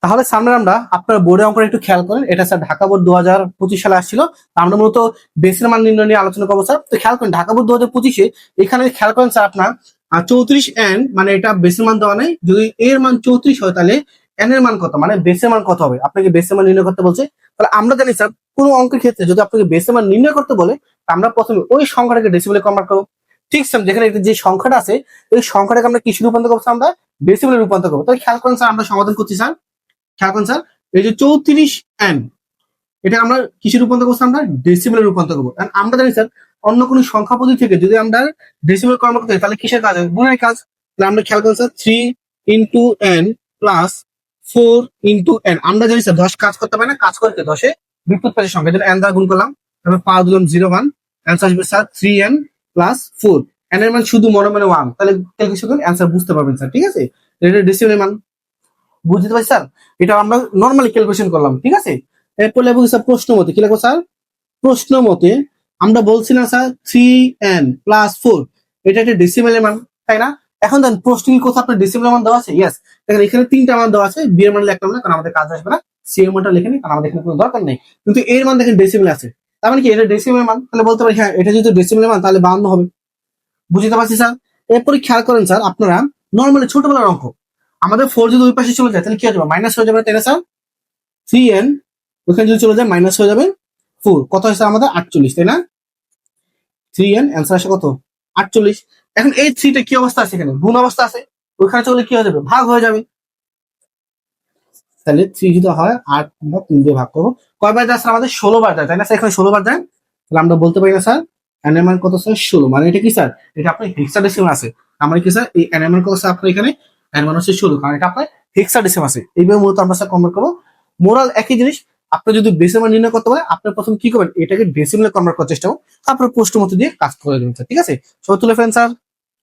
তাহলে সামনে আমরা আপনার বোর্ডে অঙ্কটা একটু খেয়াল করেন, এটা স্যার ঢাকা বোর্ড 2025 সালে আসছিল। আমরা মূলত বেসের মান নির্ণয় নিয়ে আলোচনা করবো স্যার। তো খেয়াল করেন ঢাকা বোর্ড 2025-এ এখানে খেয়াল করেন স্যার আপনার 34n মানে এটা বেসের মান দেওয়া নাই, যদি এর মান 34 হয় তাহলে n এর মান কত, মানে বেসের মান কত হবে, আপনাকে বেসের মান নির্ণয় করতে বলছে। তাহলে আমরা জানি স্যার কোনো অঙ্কের ক্ষেত্রে যদি আপনাকে বেসের মান নির্ণয় করতে বলে, আমরা প্রথমে ওই সংখ্যাটাকে ডেসিবেলে কনভার্ট করবো। ঠিক স্যার, যেখানে যে সংখ্যাটা আছে এই সংখ্যাটাকে আমরা কিসে রূপান্তর করবো, আমরা ডেসিবেলে রূপান্তর করবো। তাহলে খেয়াল করেন স্যার আমরা সমাধান করছি স্যার, খেয়াল করেন স্যার এই যে 34n এটা আমরা কিসে রূপান্তর করছি, আমরা ডেসিবেলে রূপান্তর করবো। আমরা জানি স্যার অন্য কোনো সংখ্যা পদ্ধতি থেকে যদি আমরা ডেসিবেল কনভার্ট করতে তাহলে কিসের কাজ হবে, গুণের কাজ। তাহলে আমরা খেয়াল করেন sir 3 into n plus 4 into n, আমরা জানি স্যার 10 কাজ করতে পারে না, কাজ করতে 10-এ বিপরীতপাশের সংখ্যা যেটা n দ্বারা গুণ করলাম, তারপর পাওয়ার দিলাম 01, অ্যান্সার আসবে স্যার 3n প্লাস 4, n এর মান শুধু মনে মনে 1, তাহলে ক্যালকুলেশন করে অ্যান্সার বুঝতে পারবেন স্যার। ঠিক আছে, এটা ডেসিবেলের মান বুঝতে পারছি স্যার, এটা আমরা নর্মালি ক্যালকুলেশন করলাম। ঠিক আছে, এরপর লেখো স্যার প্রশ্ন মতে, কি লেখো স্যার, প্রশ্ন মতে আমরা বলছিলাম স্যার 3n প্লাস 4 এটা একটা ডেসিমেলের মান, তাই না? এখন দেন প্রশ্ন কি কোথাও আপনার ডেসিমেলের মান দেওয়া আছে? ইয়েস, দেখেন এখানে 3টা মান দেওয়া আছে, বি এর মান লিখলাম না কারণ আমাদের কাজ আসবে না, সি এর মানটা লিখে নিই কারণ আমাদের এখানে কোনো দরকার নেই, কিন্তু এর মান দেখেন ডেসিমেল আছে, তার মানে কি এটা ডেসিমেলের মান, তাহলে বলতে পারি হ্যাঁ এটা যেহেতু ডেসিমেলের মান তাহলে 52 হবে। বুঝতে পারছি স্যার। এরপরে খেয়াল করেন স্যার আপনারা নর্মালি ছোটবেলার অঙ্ক, আমাদের 4 যদি ওই পাশে চলে যায় তাহলে কি হবে, মাইনাস হয়ে যাবে, তাই না স্যার? 3n ওখানে যদি চলে যায় মাইনাস হয়ে যাবে 4, কত হয়েছে আমাদের 48, তাই না? 3n অ্যান্সার আসে কত, 48। এখন এই 3টা কি অবস্থা আছে, এখানে গুণ অবস্থা আছে, ওইখানে চলে কি হয়ে যাবে, ভাগ হয়ে যাবে। তাহলে 3 যদি হয় 8 আমরা 3 দিয়ে ভাগ করবো, কয়বার যায় স্যার আমাদের 16 বার যায়, তাই না স্যার? এখানে 16 বার যায়, তাহলে আমরা বলতে পারি না স্যার n এর মান কত স্যার, 16, মানে এটা কি স্যার, এটা আপনার হেক্সাডেসিমাল আছে। আমরা কি স্যার এই n এর মান কত স্যার, আপনার এখানে n মান হচ্ছে 16, কারণ এটা আপনার হেক্সাডেসিমাল আছে। এইভাবে মূলত আমরা স্যার কনভার্ট করবো। মোরাল একই জিনিস, আপনি যদি বেসের মান নির্ণয় করতে পারেন আপনি প্রথম কি করবেন, এটাকে ডেসিমেলে কনভার্ট করার চেষ্টা করুন, তারপর প্রশ্ন মতো দিয়ে কাজ করে দেবেন স্যার। ঠিক আছে, সবাই তুলে ফেলেন স্যার।